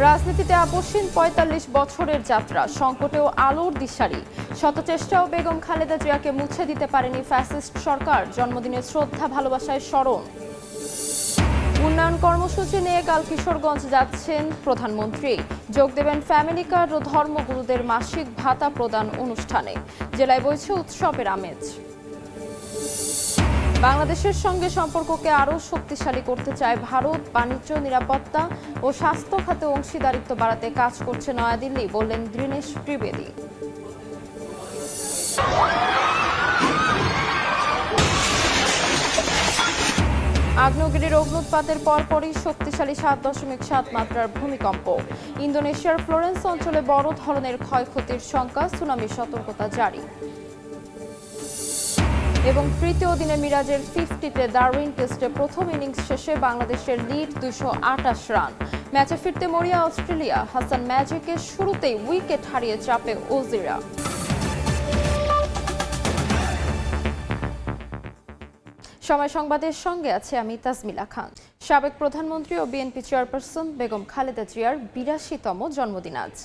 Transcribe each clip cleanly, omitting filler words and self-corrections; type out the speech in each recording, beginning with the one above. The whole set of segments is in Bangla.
রাজনীতিতে আপসহীন ৪৫ বছরের যাত্রা, সংকটেও আলোর দিশারি। শত চেষ্টাও বেগম খালেদা জিয়াকে মুছে দিতে পারেনি ফ্যাসিস্ট সরকার। জন্মদিনে শ্রদ্ধা ভালোবাসায় স্মরণ। উন্নয়ন কর্মসূচি নিয়ে কাল কিশোরগঞ্জ যাচ্ছেন প্রধানমন্ত্রী। যোগ দেবেন ফ্যামিলি কার্ড ও ধর্মগুরুদের মাসিক ভাতা প্রদান অনুষ্ঠানে। জেলায় বইছে উৎসবের আমেজ। বাংলাদেশের সঙ্গে সম্পর্ককে আরও শক্তিশালী করতে চায় ভারত। বাণিজ্য, নিরাপত্তা ও স্বাস্থ্য খাতে অংশীদারিত্ব বাড়াতে কাজ করছে নয়াদিল্লি, বললেন দীনেশ ত্রিবেদী। আগ্নেয়গিরির অগ্নুৎপাতের পরপরই শক্তিশালী ৭.৭ মাত্রার ভূমিকম্প। ইন্দোনেশিয়ার ফ্লোরেন্স অঞ্চলে বড় ধরনের ক্ষয়ক্ষতির শঙ্কা, সুনামি সতর্কতা জারি। এবং তৃতীয় দিনে মিরাজের 50-তে ডারউইন টেস্টে প্রথম ইনিংস শেষে বাংলাদেশের লিড ২২৮ রান। ম্যাচে ফিরতে মরিয়া অস্ট্রেলিয়া। হাসান ম্যাজিকের শুরুতেই উইকেট হারিয়ে চাপে ওজিরা। সময় সংবাদের সঙ্গে আছে আমি তাজমিলা খান। সাবেক প্রধানমন্ত্রী ও বিএনপি চেয়ারপারসন বেগম খালেদা জিয়ার ৮২তম জন্মদিন আজ।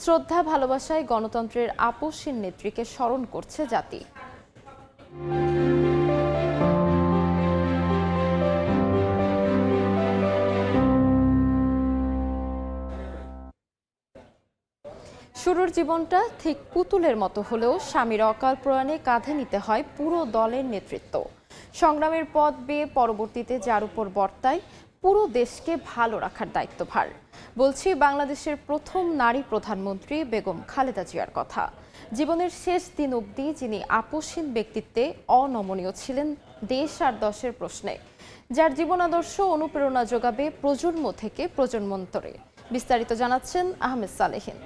শ্রদ্ধা ভালোবাসায় গণতন্ত্রের আপসহীন নেত্রীকে স্মরণ করছে জাতি। শুরুর জীবনটা ঠিক পুতুলের মতো হলেও স্বামীর অকাল প্রয়াণে কাঁধে নিতে হয় পুরো দলের নেতৃত্ব। সংগ্রামের পথ বেয়ে পরবর্তীতে যার উপর বর্তায় পুরো দেশকে ভালো রাখার দায়িত্বভার। বলছি বাংলাদেশের প্রথম নারী প্রধানমন্ত্রী বেগম খালেদা জিয়ার কথা। জীবনের শেষ দিন অবধি যিনি আপসহীন ব্যক্তিত্বে অনমনীয় ছিলেন দেশ আর দশের প্রশ্নে, যার জীবন আদর্শ অনুপ্রেরণা যোগাবে প্রজন্ম থেকে প্রজন্মান্তরে। বিস্তারিত জানাচ্ছেন আহমেদ সালেহীন।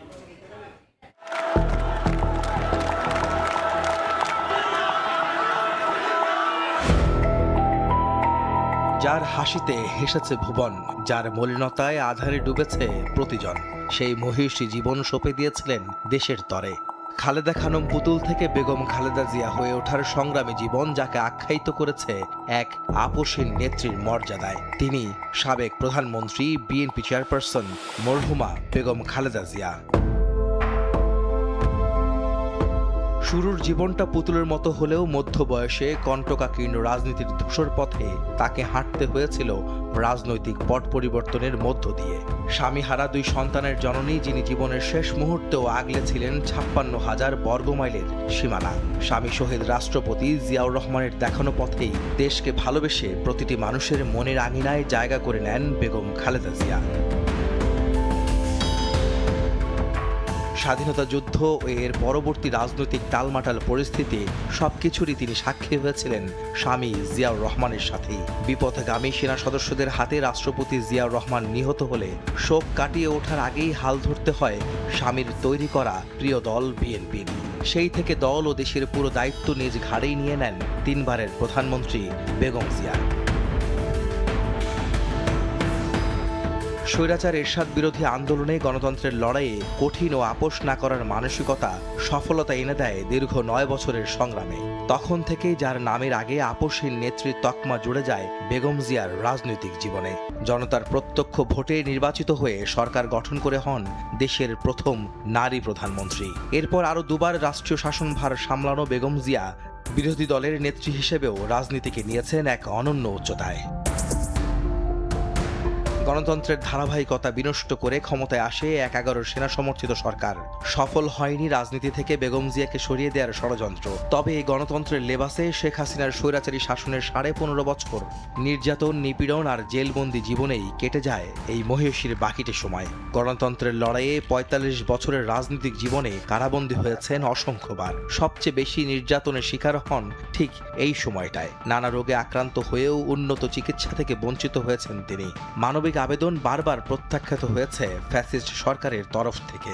যার হাসিতে হেসেছে ভুবন, যার মলিনতায় আধারে ডুবেছে প্রতিজন, সেই মহিষী জীবন সঁপে দিয়েছিলেন দেশের তরে। খালেদা খানম পুতুল থেকে বেগম খালেদা জিয়া হয়ে ওঠার সংগ্রামী জীবন, যাকে আখ্যায়িত করেছে এক আপসহীন নেত্রীর মর্যাদায়। তিনি সাবেক প্রধানমন্ত্রী, বিএনপি চেয়ারপারসন মরহুমা বেগম খালেদা জিয়া। শুরুর জীবনটা পুতুলের মতো হলেও মধ্য বয়সে কণ্টকাকীর্ণ রাজনীতির ধূসর পথে তাকে হাঁটতে হয়েছিল রাজনৈতিক পট পরিবর্তনের মধ্য দিয়ে। স্বামীহারা 2 সন্তানের জননী, যিনি জীবনের শেষ মুহূর্তেও আগলে ছিলেন ৫৬,০০০ বর্গমাইলের সীমানা। স্বামী শহীদ রাষ্ট্রপতি জিয়াউর রহমানের দেখানো পথেই দেশকে ভালোবেসে প্রতিটি মানুষের মনের আঙিনায় জায়গা করে নেন বেগম খালেদা জিয়া। স্বাধীনতা যুদ্ধ ও এর পরবর্তী রাজনৈতিক টালমাটাল পরিস্থিতি সবকিছুরই তিনি সাক্ষী হয়েছিলেন স্বামী জিয়াউর রহমানের সাথেই। বিপথগামী সেনা সদস্যদের হাতে রাষ্ট্রপতি জিয়াউর রহমান নিহত হলে শোক কাটিয়ে ওঠার আগেই হাল ধরতে হয় স্বামীর তৈরি করা প্রিয় দল বিএনপির। সেই থেকে দল ও দেশের পুরো দায়িত্ব নিজ ঘাড়েই নিয়ে নেন 3 বারের প্রধানমন্ত্রী বেগম জিয়া। স্বৈরাচার এরশাদ বিরোধী আন্দোলনে গণতন্ত্রের লড়াইয়ে কঠিন ও আপোষ না করার মানসিকতা সফলতা এনে দেয় দীর্ঘ 9 বছরের সংগ্রামে। তখন থেকেই যার নামের আগে আপসহীন নেত্রীর তকমা জুড়ে যায় বেগম জিয়ার রাজনৈতিক জীবনে। জনতার প্রত্যক্ষ ভোটে নির্বাচিত হয়ে সরকার গঠন করে হন দেশের প্রথম নারী প্রধানমন্ত্রী। এরপর আরও 2 বার রাষ্ট্রীয় শাসনভার সামলানো বেগম জিয়া বিরোধী দলের নেত্রী হিসেবেও রাজনীতিকে নিয়েছেন এক অনন্য উচ্চতায়। গণতন্ত্রের ধারাবাহিকতা বিনষ্ট করে ক্ষমতায় আসে 11 সেনা সমর্থিত সরকার। সফল হয়নি রাজনীতি থেকে বেগম জিয়াকে সরিয়ে দেওয়ার ষড়যন্ত্র। তবে এই গণতন্ত্রের লেবাসে শেখ হাসিনার স্বৈরাচারী শাসনের 15.5 বছর নির্যাতন, নিপীড়ন আর জেলবন্দি জীবনেই কেটে যায় এই মহিষীর বাকিটি সময়। গণতন্ত্রের লড়াইয়ে 45 বছরের রাজনৈতিক জীবনে কারাবন্দী হয়েছেন অসংখ্যবার। সবচেয়ে বেশি নির্যাতনের শিকার হন ঠিক এই সময়টায়। নানা রোগে আক্রান্ত হয়েও উন্নত চিকিৎসা থেকে বঞ্চিত হয়েছেন তিনি। মানবিক আবেদন বারবার প্রত্যাখ্যাত হয়েছে ফ্যাসিস্ট সরকারের তরফ থেকে।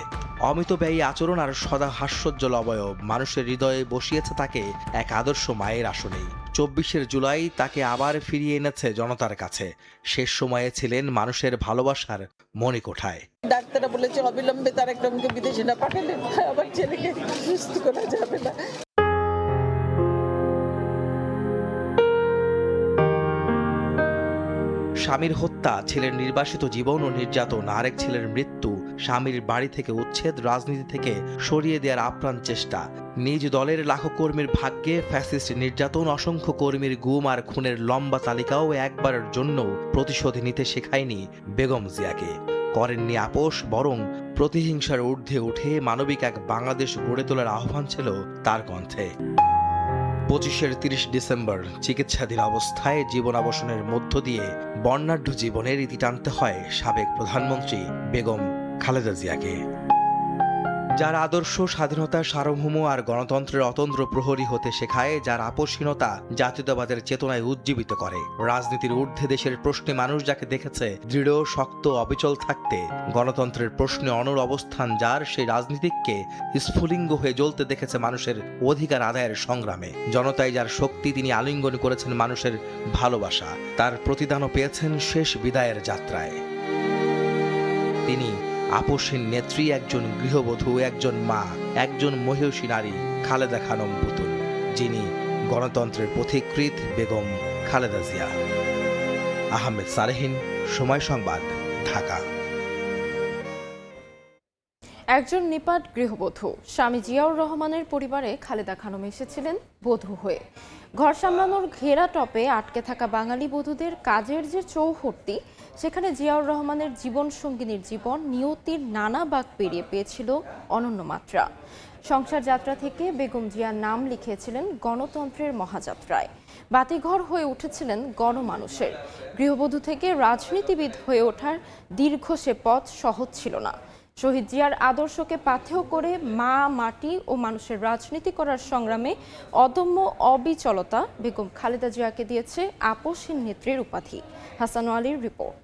অমিতব্যয়ী আচরণ আর সদা হাস্যোজ্জ্বল অবয়ব মানুষের হৃদয়ে বসিয়েছে তাকে এক আদর্শ মায়ের আসনেই। 24 জুলাই তাকে আবার ফিরিয়ে এনেছে জনতার কাছে। শেষ সময়ে ছিলেন মানুষের ভালোবাসার মণিকোঠায়। ডাক্তাররা বলেছে অবিলম্বে তার একটা বিদেশে না পাঠালে আবার ছেলেকে সুস্থ করা যাবে না। স্বামীর হত্যা, ছেলের নির্বাসিত জীবন ও নির্যাতন, আরেক ছেলের মৃত্যু, স্বামীর বাড়ি থেকে উচ্ছেদ, রাজনীতি থেকে সরিয়ে দেওয়ার আপ্রাণ চেষ্টা, নিজ দলের লাখো কর্মীর ভাগ্যে ফ্যাসিস্ট নির্যাতন, অসংখ্য কর্মীর গুম আর খুনের লম্বা তালিকাও একবারের জন্য প্রতিশোধ নিতে শেখায়নি বেগম জিয়াকে। করেননি আপোষ, বরং প্রতিহিংসার ঊর্ধ্বে উঠে মানবিক এক বাংলাদেশ গড়ে তোলার আহ্বান ছিল তার কণ্ঠে। 25-এর 30 ডিসেম্বর চিকিৎসাধীন অবস্থায় জীবনাবসানের মধ্য দিয়ে বর্ণাঢ্য জীবনের ইতি টানতে হয় সাবেক প্রধানমন্ত্রী বেগম খালেদা জিয়াকে, যার আদর্শ স্বাধীনতা, সার্বভৌম আর গণতন্ত্রের অতন্দ্র প্রহরী হতে শেখায়, যার আপোষহীনতা জাতীয়তাবাদের চেতনায় উজ্জীবিত করে। রাজনীতির ঊর্ধ্বে দেশের প্রশ্নে মানুষ যাকে দেখেছে দৃঢ়, শক্ত, অবিচল থাকতে, গণতন্ত্রের প্রশ্নে অনড় অবস্থান যার, সেই রাজনীতিককে স্ফুলিঙ্গ হয়ে জ্বলতে দেখেছে মানুষের অধিকার আদায়ের সংগ্রামে। জনতায় যার শক্তি, তিনি আলিঙ্গন করেছেন মানুষের ভালোবাসা, তার প্রতিদানও পেয়েছেন শেষ বিদায়ের যাত্রায়। তিনি আপোষহীন নেত্রী, একজন গৃহবধূ, একজন মা, একজন মহিষী নারী, খালেদা খানম পুতুল, যিনি গণতন্ত্রের পথিকৃৎ বেগম খালেদা জিয়া। আহমেদ সালেহীন, সময় সংবাদ, ঢাকা। একজন নিপাট গৃহবধূ স্বামী জিয়াউর রহমানের পরিবারে খালেদা খানম এসেছিলেন বধূ হয়ে। ঘর সামলানোর ঘেরা টপে আটকে থাকা বাঙালি বধূদের কাজের যে চৌহদ্দি, সেখানে জিয়াউর রহমানের জীবন সঙ্গিনীর জীবন নিয়তির নানা বাঁক পেরিয়ে পেয়েছিল অনন্য মাত্রা। সংসার যাত্রা থেকে বেগম জিয়ার নাম লিখিয়েছিলেন গণতন্ত্রের মহাযাত্রায়। বাতিঘর হয়ে উঠেছিলেন গণমানুষের। গৃহবধূ থেকে রাজনীতিবিদ হয়ে ওঠার দীর্ঘ সে পথ সহজ ছিল না। শহীদ জিয়ার আদর্শকে পাথেয় করে মা, মাটি ও মানুষের রাজনীতি করার সংগ্রামে অদম্য অবিচলতা বেগম খালেদা জিয়াকে দিয়েছে আপোষহীন নেত্রীর উপাধি। হাসান আলীর রিপোর্ট।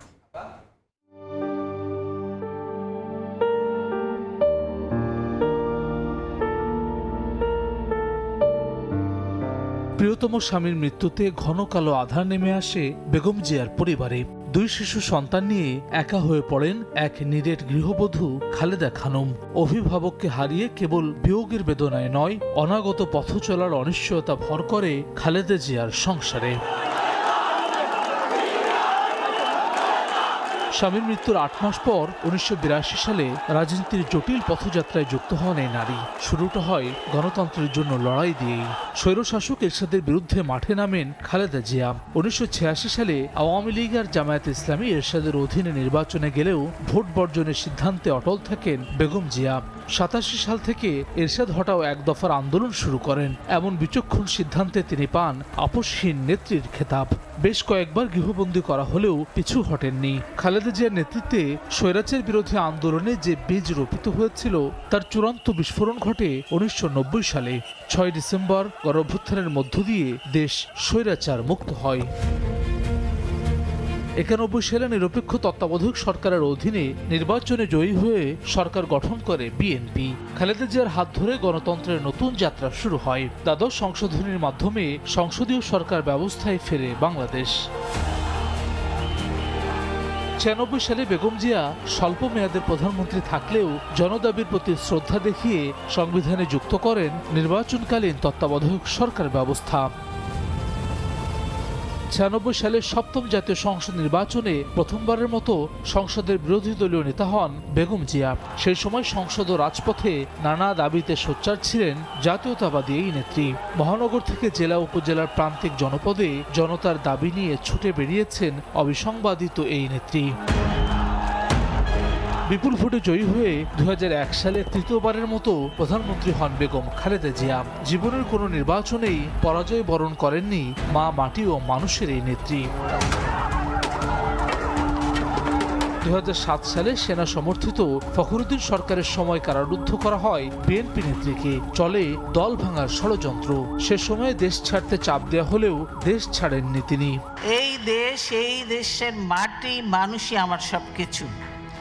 প্রিয়তম স্বামীর মৃত্যুতে ঘন কালো আঁধার নেমে আসে বেগম জিয়ার পরিবারে। 2 শিশু সন্তান নিয়ে একা হয়ে পড়েন এক নিরেট গৃহবধূ খালেদা খানম। অভিভাবককে হারিয়ে কেবল বিয়োগের বেদনায় নয়, অনাগত পথ চলার অনিশ্চয়তা ভর করে খালেদা জিয়ার সংসারে। স্বামীর মৃত্যুর 8 মাস পর 1982 সালে রাজনীতির জটিল পথযাত্রায় যুক্ত হন এই নারী। শুরুটা হয় গণতন্ত্রের জন্য লড়াই দিয়েই। স্বৈরশাসক এরশাদের বিরুদ্ধে মাঠে নামেন খালেদা জিয়া। 1986 সালে আওয়ামী লীগ আর জামায়াতে ইসলামী এরশাদের অধীনে নির্বাচনে গেলেও ভোট বর্জনের সিদ্ধান্তে অটল থাকেন বেগম জিয়া। 87 সাল থেকে এরশাদ হটাও এক দফার আন্দোলন শুরু করেন। এমন বিচক্ষণ সিদ্ধান্তে তিনি পান আপোষহীন নেত্রীর খেতাব। বেশ কয়েকবার গৃহবন্দী করা হলেও পিছু হটেননি। খালেদা জিয়ার নেতৃত্বে স্বৈরাচার বিরোধী আন্দোলনে যে বীজ রোপিত হয়েছিল তার চূড়ান্ত বিস্ফোরণ ঘটে 1990 সালে। 6 ডিসেম্বর গণঅভ্যুত্থানের মধ্য দিয়ে দেশ স্বৈরাচার মুক্ত হয়। 91 সালে নিরপেক্ষ তত্ত্বাবধায়ক সরকারের অধীনে নির্বাচনে জয়ী হয়ে সরকার গঠন করে বিএনপি। খালেদা জিয়ার হাত ধরে গণতন্ত্রের নতুন যাত্রা শুরু হয়। দ্বাদশ সংশোধনীর মাধ্যমে সংসদীয় সরকার ব্যবস্থায় ফেরে বাংলাদেশ। 96 সালে বেগম জিয়া স্বল্প মেয়াদের প্রধানমন্ত্রী থাকলেও জনদাবির প্রতি শ্রদ্ধা দেখিয়ে সংবিধানে যুক্ত করেন নির্বাচনকালীন তত্ত্বাবধায়ক সরকার ব্যবস্থা। 96 সালে 7ম জাতীয় সংসদ নির্বাচনে প্রথমবারের মতো সংসদের বিরোধী দলীয় নেতা হন বেগম জিয়া। সেই সময় সংসদ ও রাজপথে নানা দাবিতে সোচ্চার ছিলেন জাতীয়তাবাদী এই নেত্রী। মহানগর থেকে জেলা উপজেলার প্রান্তিক জনপদে জনতার দাবি নিয়ে ছুটে বেরিয়েছেন অবিসংবাদিত এই নেত্রী। বিপুল ভোটে জয়ী হয়ে 2001 সালে তৃতীয়বারের মতো প্রধানমন্ত্রী হন বেগম খালেদা জিয়া। জীবনের কোনো নির্বাচনেই পরাজয় বরণ করেননি মা, মাটি ও মানুষের এই নেত্রী। 2007 সালে সেনা সমর্থিত ফখরুদ্দিন সরকারের সময় কারারুদ্ধ করা হয় বিএনপি নেত্রীকে। চলে দল ভাঙার ষড়যন্ত্র। সে সময় দেশ ছাড়তে চাপ দেওয়া হলেও দেশ ছাড়েননি তিনি। এই দেশ, এই দেশের মাটি, মানুষই আমার সবকিছু,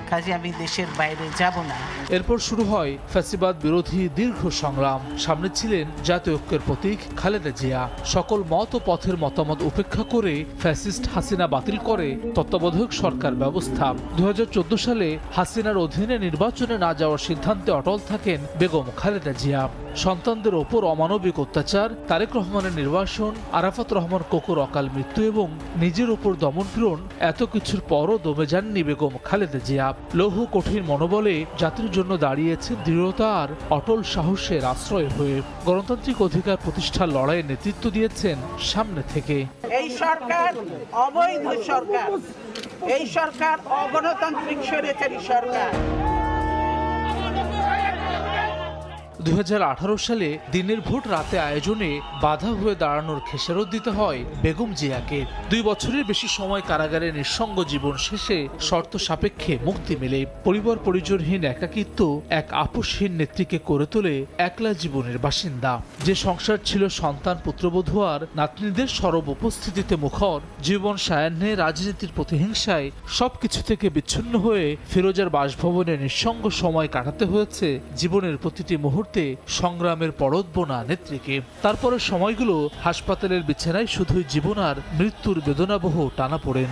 কাজে আমি দেশের বাইরে যাব না। এরপর শুরু হয় ফ্যাসিবাদ বিরোধী দীর্ঘ সংগ্রাম। সামনে ছিলেন জাতীয় ঐক্যের প্রতীক খালেদা জিয়া। সকল মত ও পথের মতামত উপেক্ষা করে ফ্যাসিস্ট হাসিনা বাতিল করে তত্ত্বাবধায়ক সরকার ব্যবস্থা। 2014 সালে হাসিনার অধীনে নির্বাচনে না যাওয়ার সিদ্ধান্তে অটল থাকেন বেগম খালেদা জিয়া। সন্তানদের ওপর অমানবিক অত্যাচার, তারেক রহমানের নির্বাসন, আরাফাত রহমান কোকোর অকাল মৃত্যু এবং নিজের ওপর দমনপীড়ন, এত কিছুর পরও দমে যাননি বেগম খালেদা জিয়া। লৌহ কঠিন মনোবলে জাতির জন্য দাঁড়িয়েছেন দৃঢ়তা আর অটল সাহসের আশ্রয় হয়ে। গণতান্ত্রিক অধিকার প্রতিষ্ঠার লড়াইয়ে নেতৃত্ব দিয়েছেন সামনে থেকে। এই সরকার অবৈধ সরকার, এই সরকার অগণতান্ত্রিক স্বৈরাচারী সরকার। 2018 সালে দিনের ভোট রাতে আয়োজনে বাধা হয়ে দাঁড়ানোর খেসারত দিতে হয় বেগম জিয়াকে। 2 বছরের বেশি সময় কারাগারে নিঃসঙ্গ জীবন শেষে শর্ত সাপেক্ষে মুক্তি মেলে। পরিবার পরিজনহীন একাকিত্ব এক আপোষহীন নেত্রীকে করে তোলে একলা জীবনের বাসিন্দা। যে সংসার ছিল সন্তান, পুত্রবধূ আর নাতনিদের সরব উপস্থিতিতে মুখর, জীবন সায়াহ্নে রাজনীতির প্রতিহিংসায় সবকিছু থেকে বিচ্ছিন্ন হয়ে ফিরোজার বাসভবনে নিঃসঙ্গ সময় কাটাতে হয়েছে জীবনের প্রতিটি মুহূর্তে সংগ্রামের পরোদ্বোনা নেত্রীকে। তারপরের সময়গুলো হাসপাতালের বিছানায় শুধুই জীবন আর মৃত্যুর বেদনাবহ টানাপোড়েন।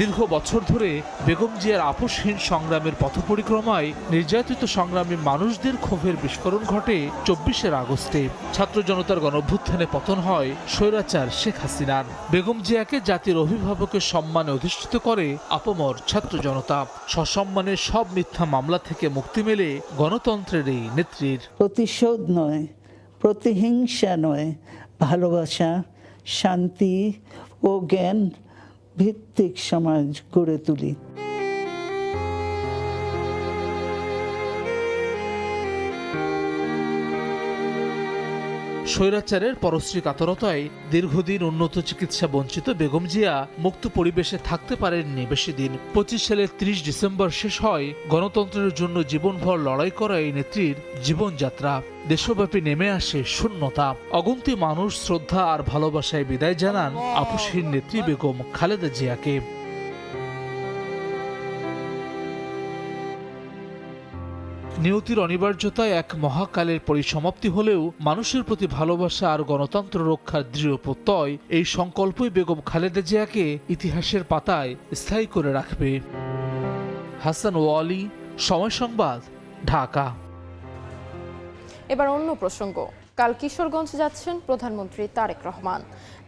দীর্ঘ বছর ধরে বেগম জিয়ার আপোষহীন সংগ্রামের পথ পরিক্রমায় নির্যাতিত সংগ্রামী মানুষদের ক্ষোভের বিস্ফোরণ ঘটে 24 আগস্টে। ছাত্র জনতার গণঅভ্যুত্থানে পতন হয় স্বৈরাচার শেখ হাসিনার। বেগম জিয়াকে জাতির অভিভাবকের সম্মানে অধিষ্ঠিত করে আপামর ছাত্র জনতা। সসম্মানের সব মিথ্যা মামলা থেকে মুক্তি মেলে গণতন্ত্রের এই নেত্রীর। প্রতিশোধ নয়, প্রতিহিংসা নয়, ভালোবাসা, শান্তি ও জ্ঞান ভিত্তিক সমাজ গড়ে তুলি। স্বৈরাচারের পরশ্রী কাতরতায় দীর্ঘদিন উন্নত চিকিৎসা বঞ্চিত বেগম জিয়া মুক্ত পরিবেশে থাকতে পারেননি বেশি দিন। 25 সালের 30 ডিসেম্বর শেষ হয় গণতন্ত্রের জন্য জীবনভর লড়াই করা এই নেত্রীর জীবনযাত্রা। দেশব্যাপী নেমে আসে শূন্যতা। অগুন্তি মানুষ শ্রদ্ধা আর ভালোবাসায় বিদায় জানান আপোষহীন নেত্রী বেগম খালেদা জিয়াকে। নিয়তির অনিবার্যতায় এক মহাকালের পরিসমাপ্তি হলেও মানুষের প্রতি ভালোবাসা আর গণতন্ত্র রক্ষার দৃঢ় প্রত্যয়, এই সংকল্পই বেগম খালেদা জিয়াকে ইতিহাসের পাতায় স্থায়ী করে রাখবে। হাসান ওয়ালি, সময় সংবাদ, ঢাকা। এবার অন্য প্রসঙ্গ। কাল কিশোরগঞ্জ যাচ্ছেন প্রধানমন্ত্রী তারেক রহমান।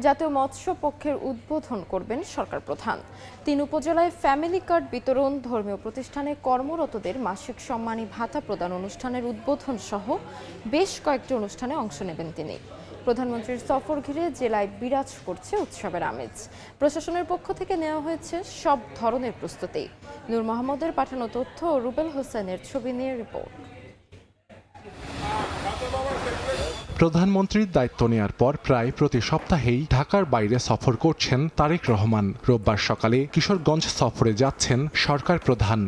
জাতীয় মৎস্য পক্ষের উদ্বোধন করবেন সরকার প্রধান। 3 উপজেলায় ফ্যামিলি কার্ড বিতরণ, ধর্মীয় প্রতিষ্ঠানে কর্মরতদের মাসিক সম্মানী ভাতা প্রদান অনুষ্ঠানের উদ্বোধন সহ বেশ কয়েকটি অনুষ্ঠানে অংশ নেবেন তিনি। প্রধানমন্ত্রীর সফর ঘিরে জেলায় বিরাজ করছে উৎসবের আমেজ। প্রশাসনের পক্ষ থেকে নেওয়া হয়েছে সব ধরনের প্রস্তুতি। নূর মোহাম্মদের পাঠানো তথ্য ও রুবেল হোসেনের ছবি নিয়ে রিপোর্ট। প্রধানমন্ত্রীর দায়িত্ব নেয়ার পর প্রায় প্রতি সপ্তাহেই ঢাকার বাইরে সফর করছেন তারেক রহমান। রোববার সকালে কিশোরগঞ্জ সফরে যাচ্ছেন সরকার প্রধান।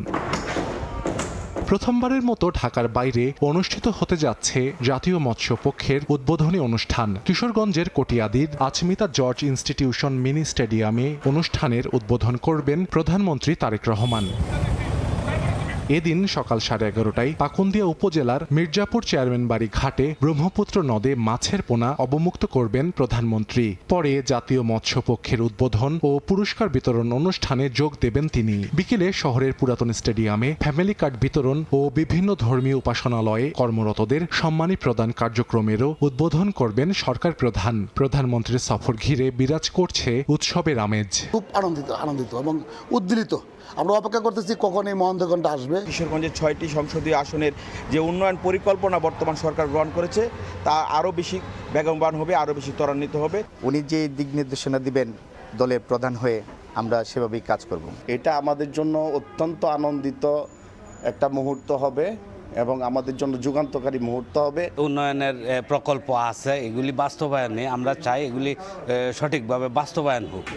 প্রথমবারের মতো ঢাকার বাইরে অনুষ্ঠিত হতে যাচ্ছে জাতীয় মৎস্য পক্ষের উদ্বোধনী অনুষ্ঠান। কিশোরগঞ্জের কটিয়াদীর আচমিতা জর্জ ইনস্টিটিউশন মিনি স্টেডিয়ামে অনুষ্ঠানের উদ্বোধন করবেন প্রধানমন্ত্রী তারেক রহমান। এদিন সকাল 11:30টায় পাকুন্দিয়া উপজেলার মির্জাপুর চেয়ারম্যান বাড়ি ঘাটে ব্রহ্মপুত্র নদে মাছের পোনা অবমুক্ত করবেন প্রধানমন্ত্রী। পরে জাতীয় মৎস্য পক্ষের উদ্বোধন ও পুরস্কার বিতরণ অনুষ্ঠানে যোগ দেবেন তিনি। বিকেলে শহরের পুরাতন স্টেডিয়ামে ফ্যামিলি কার্ড বিতরণ ও বিভিন্ন ধর্মীয় উপাসনালয়ে কর্মরতদের সম্মানী প্রদান কার্যক্রমেরও উদ্বোধন করবেন সরকার প্রধান। প্রধানমন্ত্রীর সফর ঘিরে বিরাজ করছে উৎসবের আমেজ। খুব আনন্দিত এবং উদ্দীলিত। আমরা অপেক্ষা করতেছি কখন এই মহেন্দ্রগণটা আসবে। কিশোরগঞ্জের 6টি সংসদীয় আসনের যে উন্নয়ন পরিকল্পনা বর্তমান সরকার গ্রহণ করেছে তা আরও বেশি বেগবান হবে, আরও বেশি ত্বরান্বিত হবে। উনি যে দিক নির্দেশনা দিবেন দলের প্রধান হয়ে আমরা সেভাবেই কাজ করব। এটা আমাদের জন্য অত্যন্ত আনন্দিত একটা মুহূর্ত হবে এবং আমাদের জন্য যুগান্তকারী মুহূর্ত হবে। উন্নয়নের প্রকল্প আছে, এগুলি বাস্তবায়নে আমরা চাই এগুলি সঠিকভাবে বাস্তবায়ন হোক।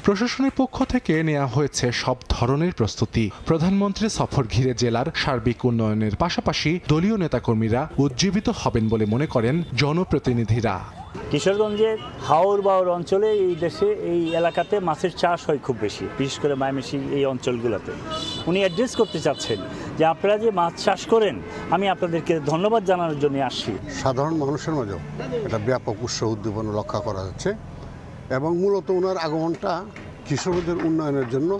প্রশাসনের পক্ষ থেকে নেওয়া হয়েছে সব ধরনের প্রস্তুতি। প্রধানমন্ত্রীর সফর ঘিরে জেলার সার্বিক উন্নয়নের পাশাপাশি দলীয় নেতাকর্মীরা উজ্জীবিত হবেন বলে মনে করেন জনপ্রতিনিধিরা। কিশোরগঞ্জের হাওর বাওর অঞ্চলে এই দেশে এই এলাকাতে মাছের চাষ হয় খুব বেশি, বিশেষ করে ময়মনসিং এই অঞ্চলগুলোতে। উনি অ্যাড্রেস করতে চাচ্ছেন যে আপনারা যে মাছ চাষ করেন, আমি আপনাদেরকে ধন্যবাদ জানানোর জন্য আসছি। সাধারণ মানুষের মাঝেও একটা ব্যাপক উৎসাহ উদ্দীপনা রক্ষা করা হচ্ছে এবং মূলত ওনার আগমনটা কিশোরগঞ্জের উন্নয়নের জন্য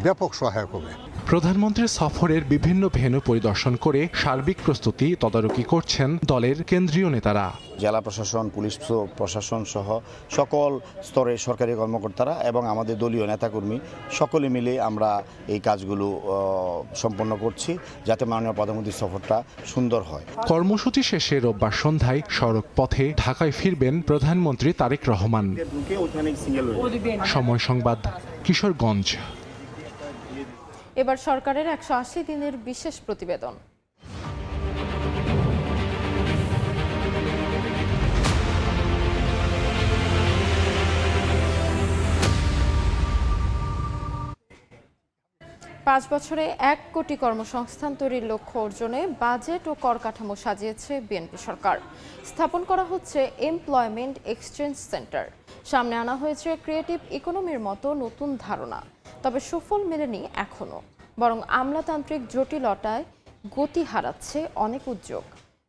ব্যাপক সহায়ক হবে। প্রধানমন্ত্রীর সফরের বিভিন্ন ভেন্যু পরিদর্শন করে সার্বিক প্রস্তুতি তদারকি করছেন দলের কেন্দ্রীয় নেতারা। জেলা প্রশাসন, পুলিশ প্রশাসন সহ সকল স্তরের সরকারি কর্মকর্তারা এবং আমাদের দলীয় নেতাকর্মী সকলে মিলে আমরা এই কাজগুলো সম্পন্ন করছি, যাতে মাননীয় প্রধানমন্ত্রীর সফরটা সুন্দর হয়। কর্মসূচি শেষে রোববার সন্ধ্যায় সড়ক পথে ঢাকায় ফিরবেন প্রধানমন্ত্রী তারেক রহমান। সময় সংবাদ, কিশোরগঞ্জ। এবার সরকারের 180 দিনের বিশেষ প্রতিবেদন। পাঁচ বছরে 1 কোটি কর্মসংস্থান তৈরির লক্ষ্য অর্জনে বাজেট ও কর কাঠামো সাজিয়েছে বিএনপি সরকার। স্থাপন করা হচ্ছে এমপ্লয়মেন্ট এক্সচেঞ্জ সেন্টার। সামনে আনা হয়েছে ক্রিয়েটিভ ইকোনমির মতো নতুন ধারণা। তবে সুফল মেলেনি এখনও, বরং আমলাতান্ত্রিক জটিলতায় গতি হারাচ্ছে অনেক উদ্যোগ।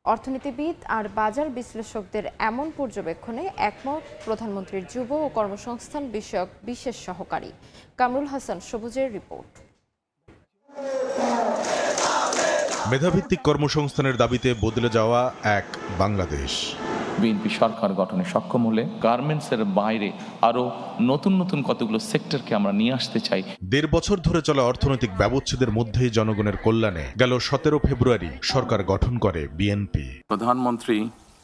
অর্থনীতিবিদ আর বাজার বিশ্লেষকদের এমন পর্যবেক্ষণে একমত প্রধানমন্ত্রীর যুব ও কর্মসংস্থান বিষয়ক বিশেষ সহকারী কামরুল হাসান সবুজের রিপোর্ট। মেধাভিত্তিক কর্মসংস্থানের দাবিতে বদলে যাওয়া এক বাংলাদেশ। বিএনপি সরকার গঠনে সক্ষম হলে গার্মেন্টসের বাইরে আরো নতুন নতুন কতগুলো সেক্টরকে আমরা নিয়ে আসতে চাই। 1.5 বছর ধরে চলা অর্থনৈতিক ব্যবচ্ছেদের মধ্যেই জনগণের কল্যাণে গেল 17 ফেব্রুয়ারি সরকার গঠন করে বিএনপি। প্রধানমন্ত্রী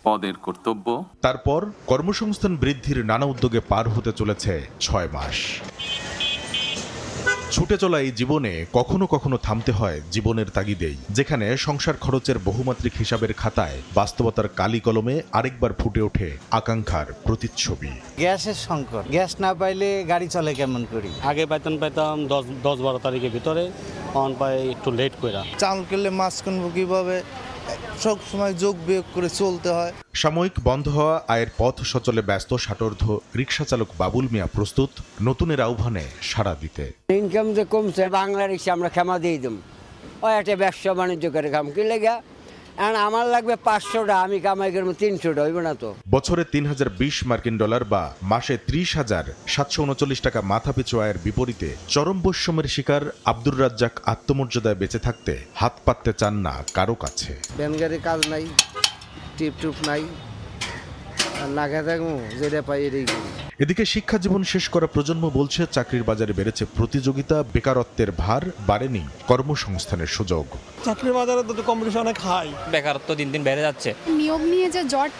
পদের কর্তব্য, তারপর কর্মসংস্থান বৃদ্ধির নানা উদ্যোগে পার হতে চলেছে 6 মাস। ছুটে চলা এই জীবনে কখনো কখনো থামতে হয় জীবনের তাগিদেই, যেখানে সংসার খরচের বহুমাত্রিক হিসাবের খাতায় বাস্তবতার কালি কলমে আরেকবার ফুটে ওঠে আকাঙ্ক্ষার প্রতিচ্ছবি। গ্যাসের সংকট, গ্যাস না পাইলে গাড়ি চলে কেমন করি? আগে বেতন পেতাম 10-12 তারিখের ভিতরে, অন পাই একটু লেট করে। চাল কিনলে মাছ কিনবো কিভাবে, সব সময় যোগ বিয়োগ করে চলতে হয়। সাময়িক বন্ধ হওয়া আয়ের পথ সচলে ব্যস্ত ষাটোর্ধ্ব রিকশা চালক বাবুল মিয়া প্রস্তুত নতুনের আহ্বানে সাড়া দিতে। ইনকাম যে কমছে, বাংলা রিক্সা আমরা ক্ষমা দিয়ে দিম, ওই একটা ব্যবসা বাণিজ্য করে কাম কি লেগা, আমার লাগবে 500টা, আমি কামাই করবো 300টা, হইব না তো? বছরে 3020 মার্কিন ডলার বা মাসে 30,739 টাকা মাথাপিছু আয়ের বিপরীতে চরম বৈষম্যের শিকার আব্দুর রাজ্জাক আত্মমর্যাদায় বেঁচে থাকতে হাত পাততে চান না কারো কাছে। ব্যানগাড়ি কাজ নাই, টিপ টুপ নাই, লাগা থাকবো যেটা পাই এটাই করি। এদিকে শিক্ষা জীবন শেষ করা প্রজন্ম বলছে চাকরির বাজারে বেড়েছে প্রতিযোগিতা, বেকারত্বের ভার, বাড়েনি কর্মসংস্থানের সুযোগ। চাকরির বাজারে তো কম্পিটিশন অনেক হাই, বেকারত্ব দিন দিন বেড়ে যাচ্ছে। নিয়োগ নিয়ে যে জট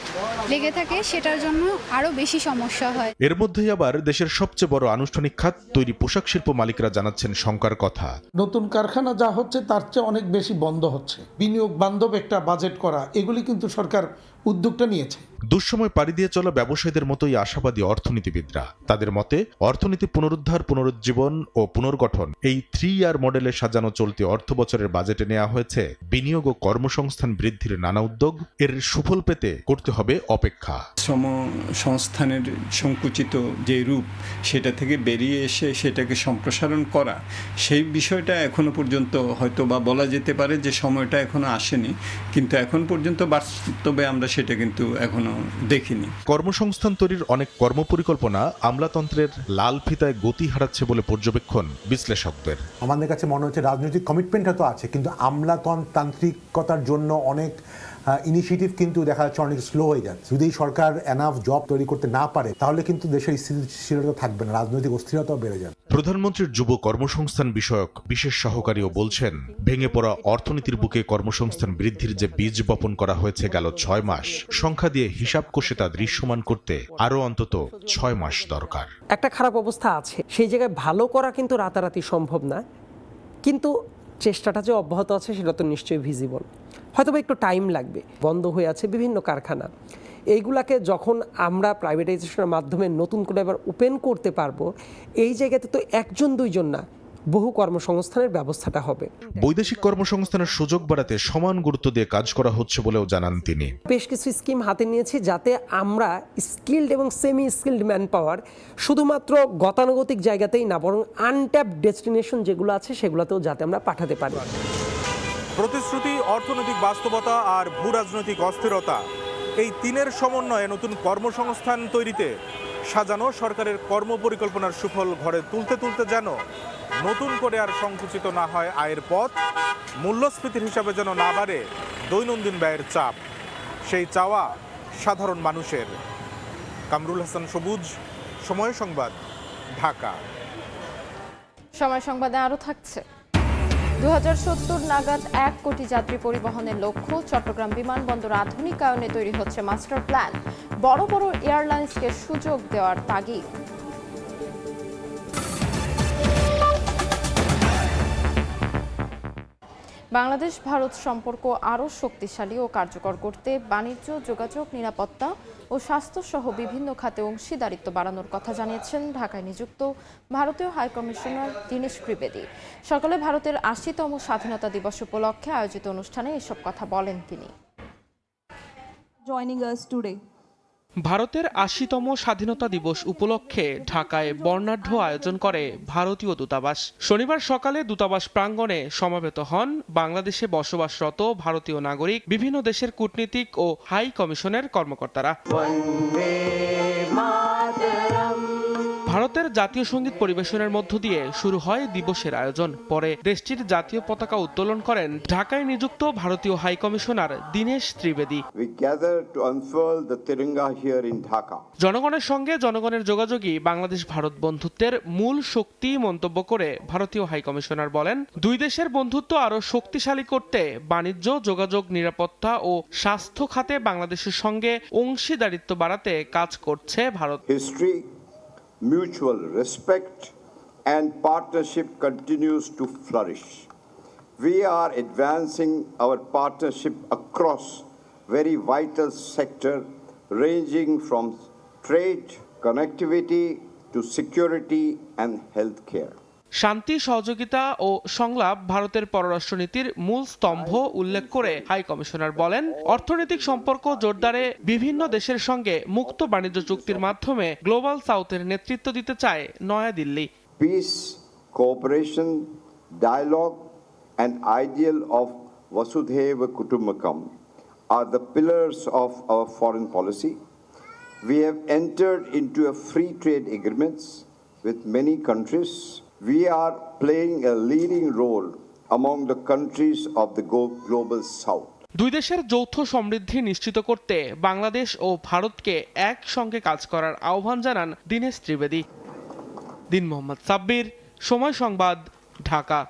লেগে থাকে সেটার জন্য আরো বেশি সমস্যা হয়। এর মধ্যেই আবার দেশের সবচেয়ে বড় আনুষ্ঠানিক খাত তৈরি পোশাক শিল্প মালিকরা জানাচ্ছেন শঙ্কার কথা। নতুন কারখানা যা হচ্ছে তার চেয়ে অনেক বেশি বন্ধ হচ্ছে। বিনিয়োগ বান্ধব একটা বাজেট করা, এগুলি কিন্তু সরকার উদ্যোগটা নিয়েছে। দুঃসময় পাড়ি দিয়ে চলা ব্যবসায়ীদের মতোই আশাবাদী অর্থনীতিবিদরা। তাদের মতে অর্থনীতি পুনরুদ্ধার, পুনরুজ্জীবন ও পুনর্গঠন এই 3 ইয়ার মডেলে সাজানো চলতি অর্থ বছরের বাজেটে নেওয়া হয়েছে বিনিয়োগ ও কর্মসংস্থান বৃদ্ধির নানা উদ্যোগ। এর সুফল পেতে করতে হবে অপেক্ষা। শ্রম সংস্থানের সংকুচিত যে রূপ, সেটা থেকে বেরিয়ে এসে সেটাকে সম্প্রসারণ করা, সেই বিষয়টা এখনো পর্যন্ত হয়তো বা বলা যেতে পারে যে সময়টা এখনো আসেনি, কিন্তু এখন পর্যন্ত বাস্তবে আমরা সেটা কিন্তু এখনো দেখিনি। কর্মসংস্থান তৈরির অনেক কর্মপরিকল্পনা আমলাতন্ত্রের লাল ফিতায় গতি হারাচ্ছে বলে পর্যবেক্ষণ বিশ্লেষকদের। আমাদের কাছে মনে হচ্ছে রাজনৈতিক কমিটমেন্টটা তো আছে, কিন্তু আমলাতান্ত্রিকতার জন্য অনেক ইনিশিয়েটিভ কিন্তু দেখা যাচ্ছে অনেক স্লো হয়ে যাচ্ছে। যদি সরকার এনাফ জব তৈরি করতে না পারে তাহলে কিন্তু দেশের স্থিরতা থাকবে না, রাজনৈতিক অস্থিরতাও বেড়ে যাবে। প্রধানমন্ত্রীর যুব কর্মসংস্থান বিষয়ক বিশেষ সহকারীও বলছেন, ভেঙে পড়া অর্থনীতির বুকে কর্মসংস্থান বৃদ্ধির যে বীজ বপন করা হয়েছে গেল 6 মাস, সংখ্যা দিয়ে হিসাব কষে তা দৃশ্যমান করতে আরো অন্তত 6 মাস দরকার। একটা খারাপ অবস্থা আছে, সেই জায়গায় ভালো করা কিন্তু রাতারাতি সম্ভব না, কিন্তু চেষ্টাটা যে অব্যাহত আছে সেটা তো নিশ্চয়ই ভিজিবল। হয়তো একটু টাইম লাগবে। বন্ধ হয়ে আছে বিভিন্ন কারখানা, এইগুলাকে যখন আমরা প্রাইভেটাইজেশনের মাধ্যমে নতুন করে আবার ওপেন করতে পারবো, এই জায়গাতে তো 1-2জন না, বহু কর্মসংস্থানের ব্যবস্থাটা হবে। বৈদেশিক কর্মসংস্থানের সুযোগ বাড়াতে সমান গুরুত্ব দিয়ে কাজ করা হচ্ছে বলেও জানান তিনি। বেশ কিছু স্কিম হাতে নিয়েছি যাতে আমরা স্কিলড এবং সেমি স্কিলড ম্যান পাওয়ার শুধুমাত্র গতানুগতিক জায়গাতেই না, বরং আনট্যাপড ডেস্টিনেশন যেগুলো আছে সেগুলোতেও যাতে আমরা পাঠাতে পারি। প্রতিশ্রুতি, অর্থনৈতিক বাস্তবতা আর ভূ রাজনৈতিক অস্থিরতা, এই তিনের সমন্বয়ে নতুন কর্মসংস্থান তৈরিতে সাজানো সরকারের কর্মপরিকল্পনার সুফল ঘরে তুলতে তুলতে যেন নতুন করে আর সংকুচিত না হয় আয়ের পথ, মূল্যস্ফীতির হিসাবে যেন না বাড়ে দৈনন্দিন ব্যয়ের চাপ, সেই চাওয়া সাধারণ মানুষের। কামরুল হাসান সবুজ, সময় সংবাদ, ঢাকা। সময় সংবাদে আরও থাকছে। 2070 নাগাদ 1 কোটি যাত্রী পরিবহনের লক্ষ্য। চট্টগ্রাম বিমানবন্দর আধুনিকায়নে তৈরি হচ্ছে মাস্টার প্ল্যান। বড় বড় এয়ারলাইন্সকে সুযোগ দেওয়ার তাগিদ। বাংলাদেশ ভারত সম্পর্ক আরও শক্তিশালী ও কার্যকর করতে বাণিজ্য, যোগাযোগ, নিরাপত্তা ও স্বাস্থ্যসহ বিভিন্ন খাতে অংশীদারিত্ব বাড়ানোর কথা জানিয়েছেন ঢাকায় নিযুক্ত ভারতীয় হাইকমিশনার দীনেশ ত্রিবেদী। সকালে ভারতের ৮০তম স্বাধীনতা দিবস উপলক্ষে আয়োজিত অনুষ্ঠানে এসব কথা বলেন তিনি। ভারতের ৮০তম স্বাধীনতা দিবস উপলক্ষে ঢাকায় বর্ণাঢ্য আয়োজন করে ভারতীয় দূতাবাস। শনিবার সকালে দূতাবাস প্রাঙ্গণে সমবেত হন বাংলাদেশে বসবাসরত ভারতীয় নাগরিক, বিভিন্ন দেশের কূটনীতিক ও হাই কমিশনের কর্মকর্তারা। ভারতের জাতীয় সঙ্গীত পরিবেশনের মধ্য দিয়ে শুরু হয় দিবসের আয়োজন। পরে দেশটির জাতীয় পতাকা উত্তোলন করেন ঢাকায় নিযুক্ত ভারতীয় হাই কমিশনার দীনেশ ত্রিবেদী। জনগণের সঙ্গে জনগণের যোগাযোগই বাংলাদেশ ভারত বন্ধুত্বের মূল শক্তি মন্তব্য করে ভারতীয় হাই কমিশনার বলেন, দুই দেশের বন্ধুত্ব আরও শক্তিশালী করতে বাণিজ্য, যোগাযোগ, নিরাপত্তা ও স্বাস্থ্য খাতে বাংলাদেশের সঙ্গে অংশীদারিত্ব বাড়াতে কাজ করছে Bharat. Mutual respect and partnership continues to flourish. We are advancing our partnership across very vital sectors ranging from trade, connectivity to security and healthcare. শান্তি, সহযোগিতা ও সংলাপ ভারতের পররাষ্ট্রনীতির মূল স্তম্ভ উল্লেখ করে হাই কমিশনার বলেন, অর্থনৈতিক সম্পর্ক জোরদারে বিভিন্ন দেশের সঙ্গে মুক্ত বাণিজ্য চুক্তির মাধ্যমে গ্লোবাল সাউথের নেতৃত্ব দিতে চায় New Delhi. Peace, cooperation, dialogue and ideal of Vasudhaiva Kutumbakam are the pillars of our foreign policy. We have entered into a free trade agreements with many countries. We are playing a leading role among the countries of the global south. দুই দেশের যৌথ সমৃদ্ধি নিশ্চিত করতে বাংলাদেশ ও ভারতকে একসঙ্গে কাজ করার আহ্বান জানান দীনেশ ত্রিবেদী। দিন মোহাম্মদ সাব্বির, সময় সংবাদ, ঢাকা।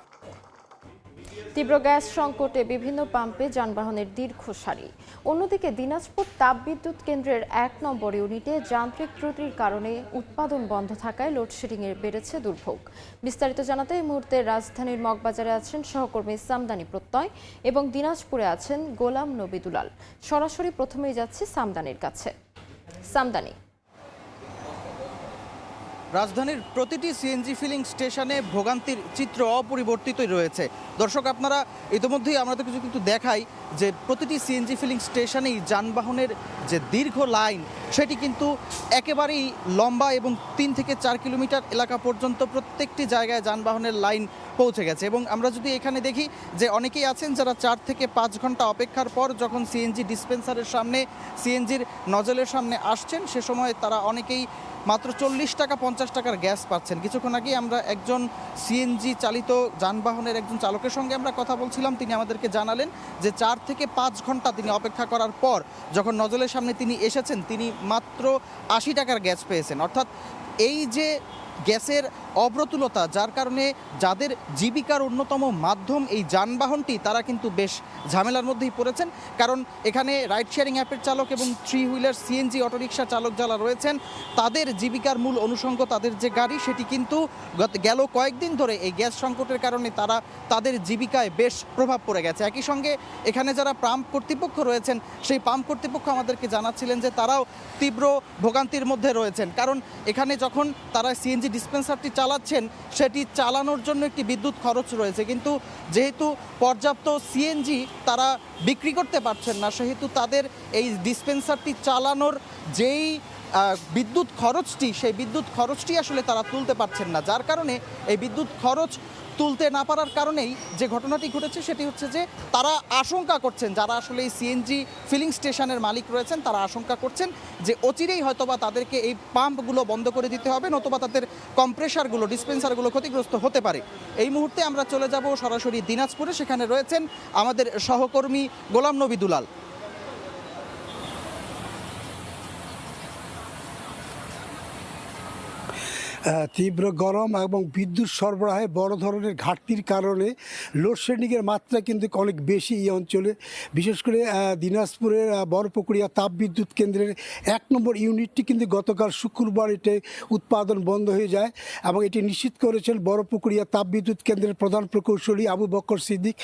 তীব্র গ্যাস সংকটে বিভিন্ন পাম্পে যানবাহনের দীর্ঘ সারি। অন্যদিকে দিনাজপুর তাপবিদ্যুৎ কেন্দ্রের ১ নম্বর ইউনিটে যান্ত্রিক ত্রুটির কারণে উৎপাদন বন্ধ থাকায় লোডশেডিংয়ে বেড়েছে দুর্ভোগ। বিস্তারিত জানাতে এই মুহূর্তে রাজধানীর মগবাজারে আছেন সহকর্মী সামদানি প্রত্যয় এবং দিনাজপুরে আছেন গোলাম নবী দুলাল। সরাসরি প্রথমেই যাচ্ছি সামদানির কাছে। সামদানি, রাজধানীর প্রতিটি সিএনজি ফিলিং স্টেশনে ভোগান্তির চিত্র অপরিবর্তিতই রয়েছে। দর্শক, আপনারা ইতিমধ্যেই আমাদের কিছু কিন্তু দেখাই যে প্রতিটি সিএনজি ফিলিং স্টেশনেই যানবাহনের যে দীর্ঘ লাইন সেটি কিন্তু একেবারেই লম্বা এবং 3 থেকে 4 কিলোমিটার এলাকা পর্যন্ত প্রত্যেকটি জায়গায় যানবাহনের লাইন পৌঁছে গেছে। এবং আমরা যদি এখানে দেখি যে অনেকেই আছেন যারা 4 থেকে 5 ঘন্টা অপেক্ষার পর যখন সিএনজি ডিসপেন্সারের সামনে, সিএনজির নজলের সামনে আসছেন, সে সময় তারা অনেকেই মাত্র 40 টাকা 50 টাকার গ্যাস পাচ্ছেন। কিছুক্ষণ আগে আমরা একজন সিএনজি চালিত যানবাহনের একজন চালকের সঙ্গে আমরা কথা বলছিলাম। তিনি আমাদেরকে জানালেন যে 4 থেকে 5 ঘন্টা তিনি অপেক্ষা করার পর যখন নজলের সামনে তিনি এসেছেন, তিনি মাত্র 80 টাকার গ্যাস পেয়েছেন। অর্থাৎ এই যে গ্যাসের অপ্রতুলতা, যার কারণে যাদের জীবিকার অন্যতম মাধ্যম এই যানবাহনটি, তারা কিন্তু বেশ ঝামেলার মধ্যেই পড়েছেন। কারণ এখানে রাইড শেয়ারিং অ্যাপের চালক এবং 3 হুইলার সিএনজি অটোরিকশা চালক যারা রয়েছেন, তাদের জীবিকার মূল অনুষঙ্গ তাদের যে গাড়ি, সেটি কিন্তু গেল কয়েকদিন ধরে এই গ্যাস সংকটের কারণে তাদের জীবিকায় বেশ প্রভাব পড়ে গেছে। একই সঙ্গে এখানে যারা পাম্প কর্তৃপক্ষ রয়েছেন, সেই পাম্প কর্তৃপক্ষ আমাদেরকে জানাচ্ছিলেন যে তারাও তীব্র ভোগান্তির মধ্যে রয়েছেন। কারণ এখানে যখন তারা সিএনজি ডিসপেন্সারটি চালাচ্ছেন, সেটি চালানোর জন্য একটি বিদ্যুৎ খরচ রয়েছে, কিন্তু যেহেতু পর্যাপ্ত সিএনজি তারা বিক্রি করতে পারছেন না, সেহেতু তাদের এই ডিসপেন্সারটি চালানোর যেই বিদ্যুৎ খরচটি, সেই বিদ্যুৎ খরচটি আসলে তারা তুলতে পারছেন না, যার কারণে এই বিদ্যুৎ খরচ তুলতে না পারার কারণেই যে ঘটনাটি ঘটেছে সেটি হচ্ছে যে তারা আশঙ্কা করছেন, যারা আসলে এই সিএনজি ফিলিং স্টেশনের মালিক রয়েছেন তারা আশঙ্কা করছেন যে অচিরেই হয়তোবা তাদেরকে এই পাম্পগুলো বন্ধ করে দিতে হবে, নতুবা তাদের কম্প্রেসারগুলো, ডিসপেন্সারগুলো ক্ষতিগ্রস্ত হতে পারে। এই মুহূর্তে আমরা চলে যাব সরাসরি দিনাজপুরে, সেখানে রয়েছেন আমাদের সহকর্মী গোলাম নবী দুলাল। তীব্র গরম এবং বিদ্যুৎ সরবরাহে বড় ধরনের ঘাটতির কারণে লোডশেডিংয়ের মাত্রা কিন্তু অনেক বেশি এই অঞ্চলে। বিশেষ করে দিনাজপুরের বড়পুকুরিয়া তাপবিদ্যুৎ কেন্দ্রের 1 নম্বর ইউনিটটি কিন্তু গতকাল শুক্রবার এটি উৎপাদন বন্ধ হয়ে যায় এবং এটি নিশ্চিত করেছেন বড়পুকুরিয়া তাপবিদ্যুৎ কেন্দ্রের প্রধান প্রকৌশলী আবু বকর সিদ্দিক।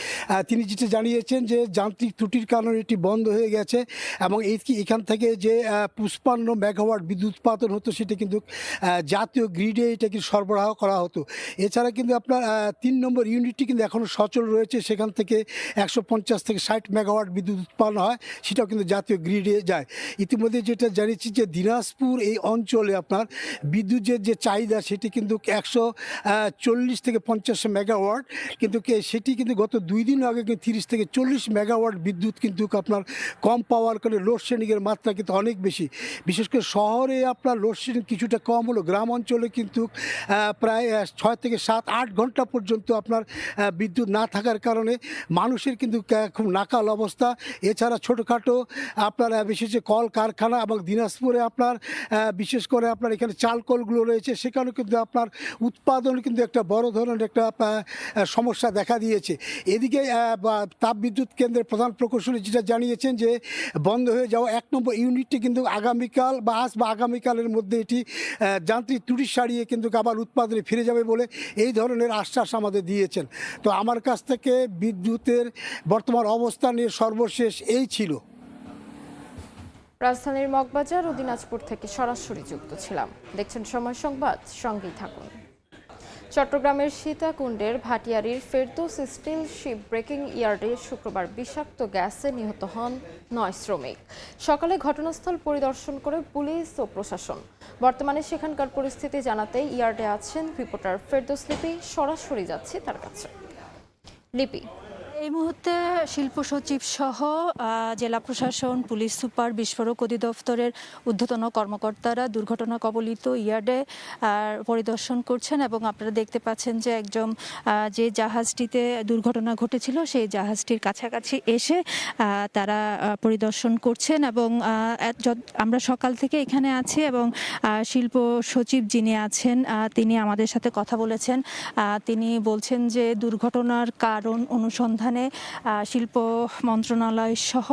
তিনি যেটা জানিয়েছেন যে যান্ত্রিক ত্রুটির কারণে এটি বন্ধ হয়ে গেছে এবং এখান থেকে যে 55 মেগাওয়াট বিদ্যুৎ উৎপাদন হতো সেটা কিন্তু জাতীয় গ্রিডে এটাকে সরবরাহ করা হতো। এছাড়া কিন্তু আপনার 3 নম্বর ইউনিটটি কিন্তু এখনও সচল রয়েছে, সেখান থেকে 150 থেকে 60 মেগাওয়াট বিদ্যুৎ উৎপাদন হয়, সেটাও কিন্তু জাতীয় গ্রিডে যায়। ইতিমধ্যে যেটা জানিয়েছি যে দিনাজপুর এই অঞ্চলে আপনার বিদ্যুতের যে চাহিদা সেটি কিন্তু 140 থেকে 50 মেগাওয়াট, কিন্তু সেটি কিন্তু গত 2 দিন আগে কিন্তু 30 থেকে 40 মেগাওয়াট বিদ্যুৎ কিন্তু আপনার কম পাওয়ার কারণে লোডশেডিংয়ের মাত্রা কিন্তু অনেক বেশি। বিশেষ করে শহরে আপনার লোডশেডিং কিছুটা কম হলো, গ্রাম অঞ্চলে কিন্তু প্রায় 6 থেকে 7-8 ঘন্টা পর্যন্ত আপনার বিদ্যুৎ না থাকার কারণে মানুষের কিন্তু খুব নাকাল অবস্থা। এছাড়া ছোটোখাটো আপনার বিশেষ কল কারখানা এবং দিনাজপুরে আপনার বিশেষ করে আপনার এখানে চাল কলগুলো রয়েছে, সেখানেও কিন্তু আপনার উৎপাদন কিন্তু একটা বড় ধরনের একটা সমস্যা দেখা দিয়েছে। এদিকে তাপবিদ্যুৎ কেন্দ্রের প্রধান প্রকৌশলী যেটা জানিয়েছেন যে বন্ধ হয়ে যাওয়া 1 নম্বর ইউনিটটি কিন্তু আগামীকাল বা আজ বা আগামীকালের মধ্যে এটি যান্ত্রিক ত্রুটি সারিয়ে কিন্তু আবার উৎপাদনে ফিরে যাবে বলে এই ধরনের আশ্বাস আমাদের দিয়েছেন। তো আমার কাছ থেকে বিদ্যুতের বর্তমান অবস্থা নিয়ে সর্বশেষ এই ছিল। রাজধানীর মগবাজার ও দিনাজপুর থেকে সরাসরি যুক্ত ছিলাম। দেখছেন সময় সংবাদ, সঙ্গেই থাকুন। চট্টগ্রামের সীতাকুণ্ডের ভাটিয়ারির ফেরদৌস স্টিল শিপ ব্রেকিং ইয়ার্ডে শুক্রবার বিষাক্ত গ্যাসে নিহত হন 9 শ্রমিক। সকালে ঘটনাস্থল পরিদর্শন করে পুলিশ ও প্রশাসন। বর্তমানে সেখানকার পরিস্থিতি জানাতে ইয়ার্ডে আছেন রিপোর্টার ফেরদৌস লিপি। সরাসরি যাচ্ছি তার কাছে। লিপি, এই মুহূর্তে শিল্প সচিব সহ জেলা প্রশাসন, পুলিশ সুপার, বিস্ফোরক অধিদপ্তরের ঊর্ধ্বতন কর্মকর্তারা দুর্ঘটনা কবলিত ইয়ার্ডে পরিদর্শন করছেন এবং আপনারা দেখতে পাচ্ছেন যে একদম যে জাহাজটিতে দুর্ঘটনা ঘটেছিল সেই জাহাজটির কাছাকাছি এসে তারা পরিদর্শন করছেন এবং আমরা সকাল থেকে এখানে আছি এবং শিল্প সচিব যিনি আছেন তিনি আমাদের সাথে কথা বলেছেন। তিনি বলছেন যে দুর্ঘটনার কারণ অনুসন্ধান শিল্প মন্ত্রণালয় সহ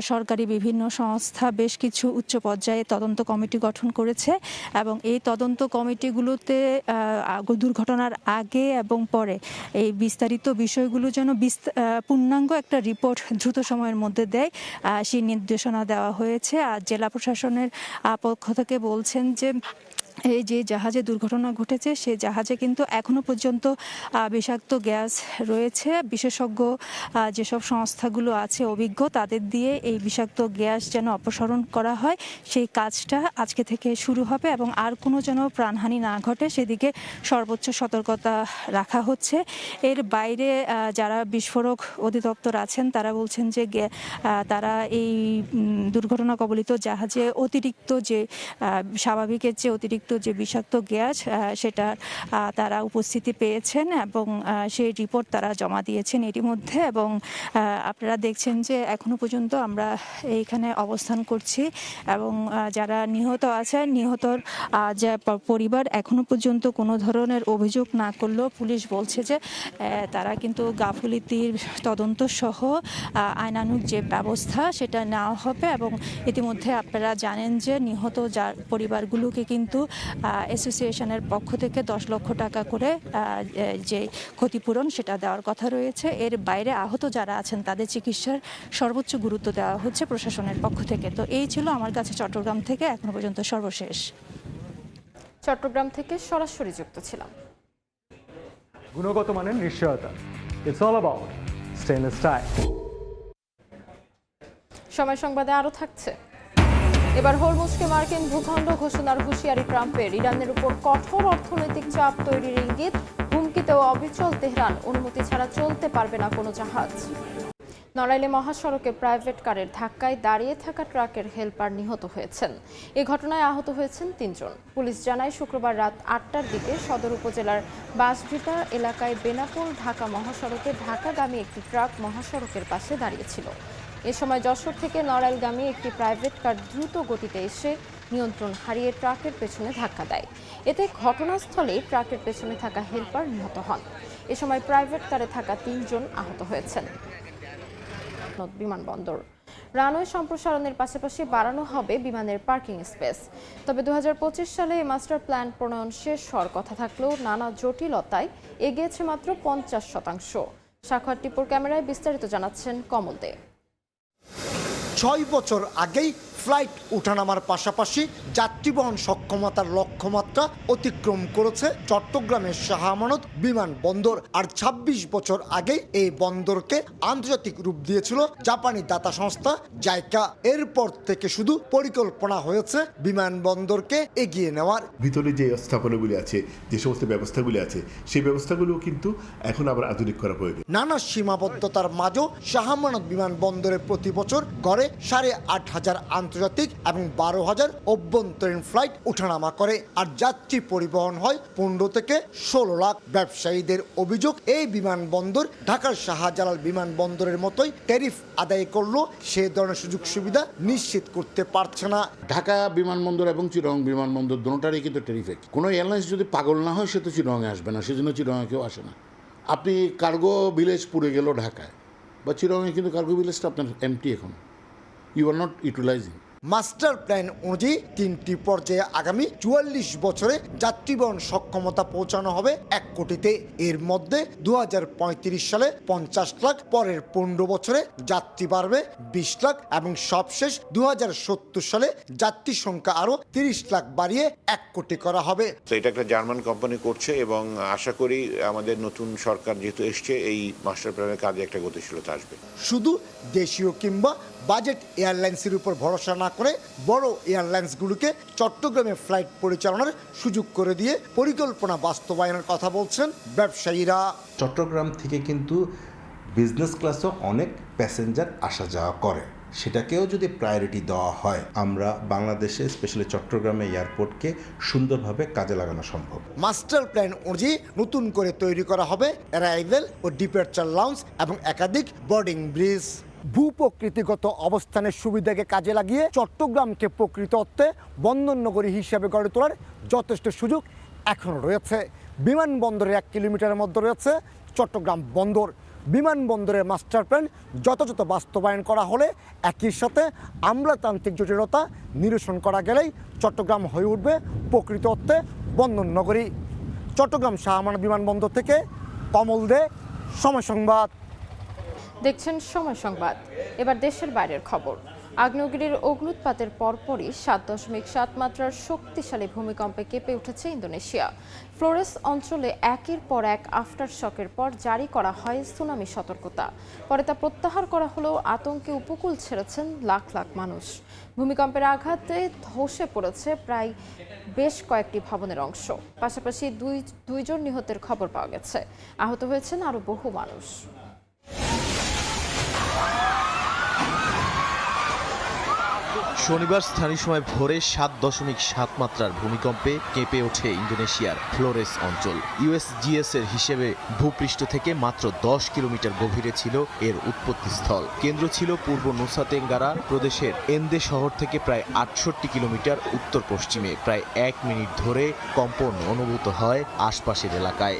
সরকারি বিভিন্ন সংস্থা বেশ কিছু উচ্চ পর্যায়ে তদন্ত কমিটি গঠন করেছে এবং এই তদন্ত কমিটিগুলোতে দুর্ঘটনার আগে এবং পরে এই বিস্তারিত বিষয়গুলো যেন পূর্ণাঙ্গ একটা রিপোর্ট দ্রুত সময়ের মধ্যে দেয় সেই নির্দেশনা দেওয়া হয়েছে। আর জেলা প্রশাসনের পক্ষ থেকে বলছেন যে এই যে জাহাজে দুর্ঘটনা ঘটেছে সেই জাহাজে কিন্তু এখনো পর্যন্ত বিষাক্ত গ্যাস রয়েছে। বিশেষজ্ঞ যেসব সংস্থাগুলো আছে অভিজ্ঞ, তাদের দিয়ে এই বিষাক্ত গ্যাস যেন অপসারণ করা হয় সেই কাজটা আজকে থেকে শুরু হবে এবং আর কোনো যেন প্রাণহানি না ঘটে সেদিকে সর্বোচ্চ সতর্কতা রাখা হচ্ছে। এর বাইরে যারা বিস্ফোরক অধিদপ্তর আছেন তারা বলছেন যে তারা এই দুর্ঘটনা কবলিত জাহাজে অতিরিক্ত যে স্বাভাবিকের চেয়ে অতিরিক্ত যে বিষাক্ত গ্যাস সেটা তারা উপস্থিতি পেয়েছেন এবং সেই রিপোর্ট তারা জমা দিয়েছেন এরই মধ্যে। এবং আপনারা দেখছেন যে এখনো পর্যন্ত আমরা এইখানে অবস্থান করছি এবং যারা নিহত আছে নিহতর যে পরিবার এখনো পর্যন্ত কোনো ধরনের অভিযোগ না করলেও পুলিশ বলছে যে তারা কিন্তু গাফিলতির তদন্ত সহ আইনানুগ যে ব্যবস্থা সেটা নেওয়া হবে এবং ইতিমধ্যে আপনারা জানেন যে নিহত যার পরিবারগুলোকে কিন্তু অ্যাসোসিয়েশনের পক্ষ থেকে 10 লক্ষ টাকা করে যে ক্ষতিপূরণ সেটা দেওয়ার কথা রয়েছে। এর বাইরে আহত যারা আছেন তাদের চিকিৎসার সর্বোচ্চ গুরুত্ব দেওয়া হচ্ছে প্রশাসনের পক্ষ থেকে। তো এই ছিল আমার কাছে চট্টগ্রাম থেকে এখনো পর্যন্ত সর্বশেষ। চট্টগ্রাম থেকে সরাসরি যুক্ত ছিলাম। গুণগত মানের নিশ্চয়তা, it's all about stainless style. সময় সংবাদে আরো থাকছে। এবার হরমুজকে মার্কিন ভূখণ্ড ঘোষণার হুঁশিয়ারি ট্রাম্পের। ইরানের উপর কঠোর অর্থনৈতিক চাপ তৈরির ইঙ্গিত। হুমকিতেও অবিচল তেহরান, অনুমতি ছাড়া চলতে পারবে না কোনো জাহাজ। নড়াইলে মহাসড়কে প্রাইভেট কারের ধাক্কায় দাঁড়িয়ে থাকা ট্রাকের হেলপার নিহত হয়েছেন। এ ঘটনায় আহত হয়েছেন 3 জন। পুলিশ জানায় শুক্রবার রাত 8টার দিকে সদর উপজেলার বাঁশভিটা এলাকায় বেনাপোল ঢাকা মহাসড়কে ঢাকাগামী একটি ট্রাক মহাসড়কের পাশে দাঁড়িয়েছিল। এ সময় যশোর থেকে নড়াইলগামী একটি প্রাইভেট কার দ্রুত গতিতে এসে নিয়ন্ত্রণ হারিয়ে ট্রাকের পেছনে ধাক্কা দেয়। এতে ঘটনাস্থলে ট্রাকের পেছনে থাকা হেলপার নিহত হন। এ সময় প্রাইভেট কারে থাকা 3 জন আহত হয়েছেন। বিমানবন্দর রানওয়ে সম্প্রসারণের পাশাপাশি বাড়ানো হবে বিমানের পার্কিং স্পেস। তবে 2025 সালে মাস্টার প্ল্যান প্রণয়ন শেষ হওয়ার কথা থাকলেও নানা জটিলতায় এগিয়েছে মাত্র 50%। সাক্ষাৎ টিপুর ক্যামেরায় বিস্তারিত জানাচ্ছেন কমল দে। 6 বছর আগেই ফ্লাইট ওঠানামার পাশাপাশি যাত্রীবহন সক্ষমতার লক্ষ্যমাত্রা অতিক্রম করেছে চট্টগ্রামের শাহ আমানত বিমানবন্দর। আর 26 বছর আগেই এই বন্দরকে আন্তর্জাতিক রূপ দিয়েছিল জাপানি দাতা সংস্থা জাইকা। এরপর থেকে শুধু পরিকল্পনা হয়েছে বিমানবন্দরকে এগিয়ে নেওয়ার। ভিতরে যে স্থাপনাগুলি আছে, যে সমস্ত ব্যবস্থাগুলি আছে, সেই ব্যবস্থাগুলো কিন্তু এখন আবার আধুনিক করা প্রয়োজন। নানা সীমাবদ্ধতার মাঝেও শাহ আমানত বিমানবন্দরে প্রতি বছর গড়ে 8,500 আন্তর্জাতিক এবং 12,000 অভ্যন্তরীণ ফ্লাইট ওঠানামা করে। আর যাত্রী পরিবহন হয় 15 থেকে 16 লাখ। ব্যবসায়ীদের অভিযোগ, এই বিমানবন্দর ঢাকার শাহজালাল বিমানবন্দরের মতোই ট্যারিফ আদায় করলেও সে ধরনের সুযোগ সুবিধা নিশ্চিত করতে পারছে না। ঢাকা বিমানবন্দর এবং চিটাগং বিমানবন্দর দুটোটারই কিন্তু ট্যারিফ। কোনো এয়ারলাইন্স যদি পাগল না হয় সে তো চিটাগংয়ে আসবে না, সেজন্য চিটাগংয়ে কেউ আসে না। আপনি কার্গো ভিলেজ পুড়ে গেল ঢাকায় বা চিটাগংয়ে, কিন্তু কার্গো ভিলেজটা আপনার এমটি এখন। You are not utilizing. Master plan অনুযায়ী 3টি পর্যায়ে আগামী 44 বছরে যাত্রীবহন সক্ষমতা পৌঁছানো হবে 1 কোটিতে। এর মধ্যে 2035 সালে 50 লাখ, পরের 15 বছরে যাত্রী বাড়বে 20 লাখ এবং সবশেষ 2070 সালে যাত্রী সংখ্যা আরও 30 লাখ বাড়িয়ে 1 কোটি করা হবে। তো এটা একটা জার্মান কোম্পানি করছে এবং আশা করি আমাদের নতুন সরকার যেহেতু এসছে, এই মাস্টার প্ল্যানের কাজে একটা গতিশীলতা আসবে। শুধু দেশীয় কিংবা বাজেট এয়ারলাইন্সের উপর ভরসা না করে বড় এয়ারলাইন্সগুলোকে চট্টগ্রামে ফ্লাইট পরিচালনার সুযোগ করে দিয়ে পরিকল্পনা বাস্তবায়নের কথা বলছেন ব্যবসায়ীরা। চট্টগ্রাম থেকে কিন্তু বিজনেস ক্লাসও অনেক প্যাসেঞ্জার আসা যাওয়া করে, সেটাকেও যদি প্রায়োরিটি দেওয়া হয়, আমরা বাংলাদেশে স্পেশালি চট্টগ্রামে এয়ারপোর্টকে সুন্দরভাবে কাজে লাগানো সম্ভব। মাস্টার প্ল্যান অনুযায়ী নতুন করে তৈরি করা হবে অ্যারাইভেল ও ডিপার্চার লাউঞ্জ এবং একাধিক বোর্ডিং ব্রিজ। ভূপ্রকৃতিগত অবস্থানের সুবিধাকে কাজে লাগিয়ে চট্টগ্রামকে প্রকৃত অর্থে বন্দর নগরী হিসেবে গড়ে তোলার যথেষ্ট সুযোগ এখনও রয়েছে। বিমানবন্দরের 1 কিলোমিটারের মধ্যে রয়েছে চট্টগ্রাম বন্দর। বিমানবন্দরের মাস্টার প্ল্যান যথাযথ বাস্তবায়ন করা হলে একই সাথে আমলাতান্ত্রিক জটিলতা নিরসন করা গেলেই চট্টগ্রাম হয়ে উঠবে প্রকৃত অর্থে বন্দর নগরী। চট্টগ্রাম শাহ আমানত বিমানবন্দর থেকে কমল দে, সময় সংবাদ। দেখছেন সময় সংবাদ। এবার দেশের বাইরের খবর। আগ্নেয়গিরির অগ্নুৎপাতের পরপরই 7.7 মাত্রার শক্তিশালী ভূমিকম্পে কেঁপে উঠেছে ইন্দোনেশিয়া। ফ্লোরেস অঞ্চলে একের পর এক আফটার শকের পর জারি করা হয় সুনামি সতর্কতা। পরে তা প্রত্যাহার করা হলেও আতঙ্কে উপকূল ছেড়েছেন লাখ লাখ মানুষ। ভূমিকম্পের আঘাতে ধসে পড়েছে প্রায় বেশ কয়েকটি ভবনের অংশ। পাশাপাশি দুইজন নিহতের খবর পাওয়া গেছে। আহত হয়েছেন আরও বহু মানুষ। শনিবার স্থানীয় সময় ভোরে 7.7 মাত্রার ভূমিকম্পে কেঁপে ওঠে ইন্দোনেশিয়ার ফ্লোরেস অঞ্চল। ইউএসজিএস এর হিসেবে ভূপৃষ্ঠ থেকে মাত্র 10 কিলোমিটার গভীরে ছিল এর উৎপত্তিস্থল। কেন্দ্র ছিল পূর্ব নুসা তেঙ্গারা প্রদেশের এন্দে শহর থেকে প্রায় 68 কিলোমিটার উত্তর পশ্চিমে। প্রায় 1 মিনিট ধরে কম্পন অনুভূত হয় আশপাশের এলাকায়।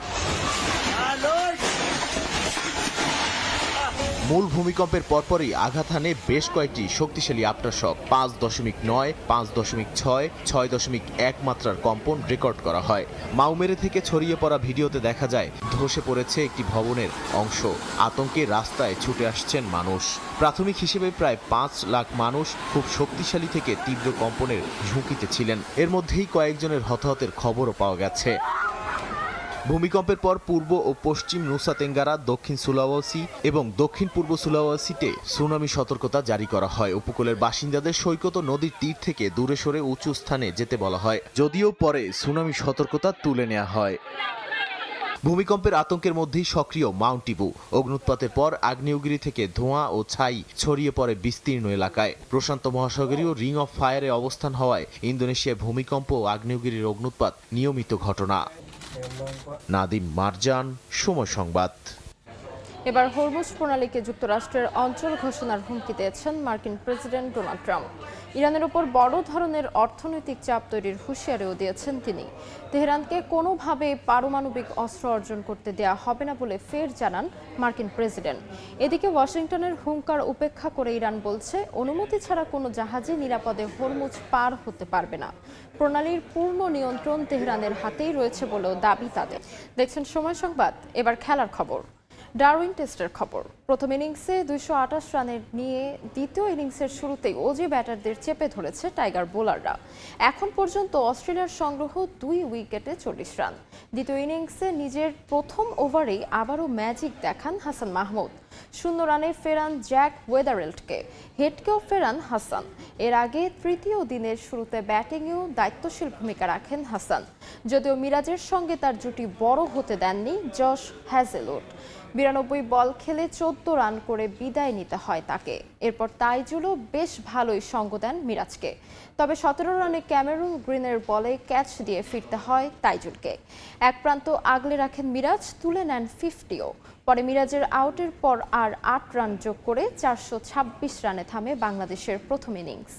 মূল ভূমিকম্পের পরপরই আঘাত হানে বেশ কয়েকটি শক্তিশালী আফটারশক। 5.9, 5.6, 6.1 মাত্রার কম্পন রেকর্ড করা হয়। মাউমেরে থেকে ছড়িয়ে পড়া ভিডিওতে দেখা যায় ধসে পড়েছে একটি ভবনের অংশ। আতঙ্কে রাস্তায় ছুটে আসছেন মানুষ। প্রাথমিক হিসেবে প্রায় 5 লাখ মানুষ খুব শক্তিশালী থেকে তীব্র কম্পনের ঝুঁকিতে ছিলেন। এর মধ্যেই কয়েকজনের হতাহতের খবরও পাওয়া গেছে। ভূমিকম্পের পর পূর্ব ও পশ্চিম নুসা তেঙ্গারা, দক্ষিণ সুলাওয়াসি এবং দক্ষিণ পূর্ব সুলাওয়াসিতে সুনামি সতর্কতা জারি করা হয়। উপকূলের বাসিন্দাদের সৈকত ও নদীর তীর থেকে দূরে সরে উঁচু স্থানে যেতে বলা হয়, যদিও পরে সুনামি সতর্কতা তুলে নেওয়া হয়। ভূমিকম্পের আতঙ্কের মধ্যেই সক্রিয় মাউন্ট ইবু। অগ্নুৎপাতের পর আগ্নেয়গিরি থেকে ধোঁয়া ও ছাই ছড়িয়ে পড়ে বিস্তীর্ণ এলাকায়। প্রশান্ত মহাসাগরীয় রিং অফ ফায়ারে অবস্থান হওয়ায় ইন্দোনেশিয়ায় ভূমিকম্প ও আগ্নেয়গিরির অগ্নুৎপাত নিয়মিত ঘটনা। নাদিম মারজান, সময় সংবাদ। এবার হরমুজ প্রণালীকে যুক্তরাষ্ট্রের অঞ্চল ঘোষণার হুমকি দিয়েছেন মার্কিন প্রেসিডেন্ট ডোনাল্ড ট্রাম্প। ইরানের ওপর বড় ধরনের অর্থনৈতিক চাপ তৈরির হুঁশিয়ারিও দিয়েছেন তিনি। তেহরানকে কোনোভাবে পারমাণবিক অস্ত্র অর্জন করতে দেয়া হবে না বলে ফের জানান মার্কিন প্রেসিডেন্ট। এদিকে ওয়াশিংটনের হুঙ্কার উপেক্ষা করে ইরান বলছে, অনুমতি ছাড়া কোনো জাহাজে নিরাপদে হরমুজ পার হতে পারবে না। প্রণালীর পূর্ণ নিয়ন্ত্রণ তেহরানের হাতেই রয়েছে বলেও দাবি তাদের। দেখছেন সময় সংবাদ। এবার খেলার খবর। ডারউইন টেস্টের খবর। প্রথম ইনিংসে 228 রানের নিয়ে দ্বিতীয় ইনিংসের শুরুতেই ওজি ব্যাটারদের চেপে ধরেছে টাইগার বোলাররা। এখন পর্যন্ত অস্ট্রেলিয়ার সংগ্রহ 2 উইকেটে 40 রান। দ্বিতীয় ইনিংসে নিজের প্রথম ওভারেই আবারও ম্যাজিক দেখান হাসান মাহমুদ। 0 রানে ফেরান জ্যাক ওয়েদারেল্টকে, হেডকেও ফেরান হাসান। এর আগে তৃতীয় দিনের শুরুতে ব্যাটিংয়েও দায়িত্বশীল ভূমিকা রাখেন হাসান, যদিও মিরাজের সঙ্গে তার জুটি বড় হতে দেননি জশ হ্যাজেলউড। 92 বল খেলে 14 রান করে বিদায় নিতে হয় তাকে। এরপর তাইজুলও বেশ ভালোই সঙ্গ দেন মিরাজকে, তবে 17 রানে ক্যামেরুন গ্রিনের বলে ক্যাচ দিয়ে ফিরতে হয় তাইজুলকে। এক প্রান্ত আগলে রাখেন মিরাজ, তুলে নেন 50ও। পরে মিরাজের আউটের পর আর 8 রান যোগ করে 426 রানে থামে বাংলাদেশের প্রথম ইনিংস।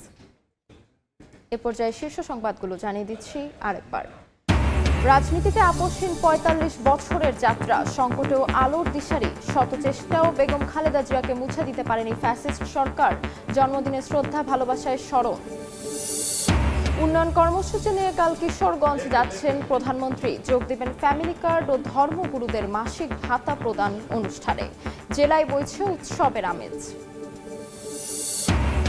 এ পর্যায়ে শীর্ষ সংবাদগুলো জানিয়ে দিচ্ছি আরেকবার। রাজনীতিতে আপসহীন 45 বছরের যাত্রা, সংকটেও আলোর দিশারি। শত চেষ্টাও বেগম খালেদা জিয়াকে মুছে দিতে পারেনি ফ্যাসিস্ট সরকার। জন্মদিনে শ্রদ্ধা, ভালোবাসায় স্মরণ। উন্নয়ন কর্মসূচি নিয়ে কাল কিশোরগঞ্জ যাচ্ছেন প্রধানমন্ত্রী। যোগ দেবেন ফ্যামিলি কার্ড ও ধর্মগুরুদের মাসিক ভাতা প্রদান অনুষ্ঠানে। জেলায় বইছে উৎসবের আমেজ।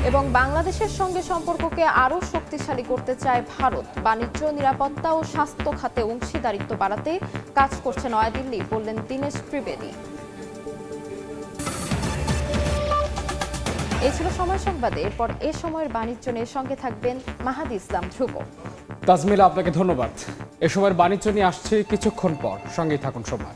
এবং বাংলাদেশের সঙ্গে সম্পর্ককে আরও শক্তিশালী করতে চায় ভারত। বাণিজ্য, নিরাপত্তা ও স্বাস্থ্য খাতে অংশীদারিত্ব বাড়াতে কাজ করছে নয়াদিল্লি, বললেন দীনেশ ত্রিবেদী। এই ছিল সময় সংবাদে। এরপর এ সময়ের বাণিজ্য নিয়ে সঙ্গে থাকবেন মাহাদি ইসলাম ধ্রুব। তাজমিলা, আপনাকে ধন্যবাদ। এ সময়ের বাণিজ্য নিয়ে আসছে কিছুক্ষণ পর, সঙ্গেই থাকুন সবাই।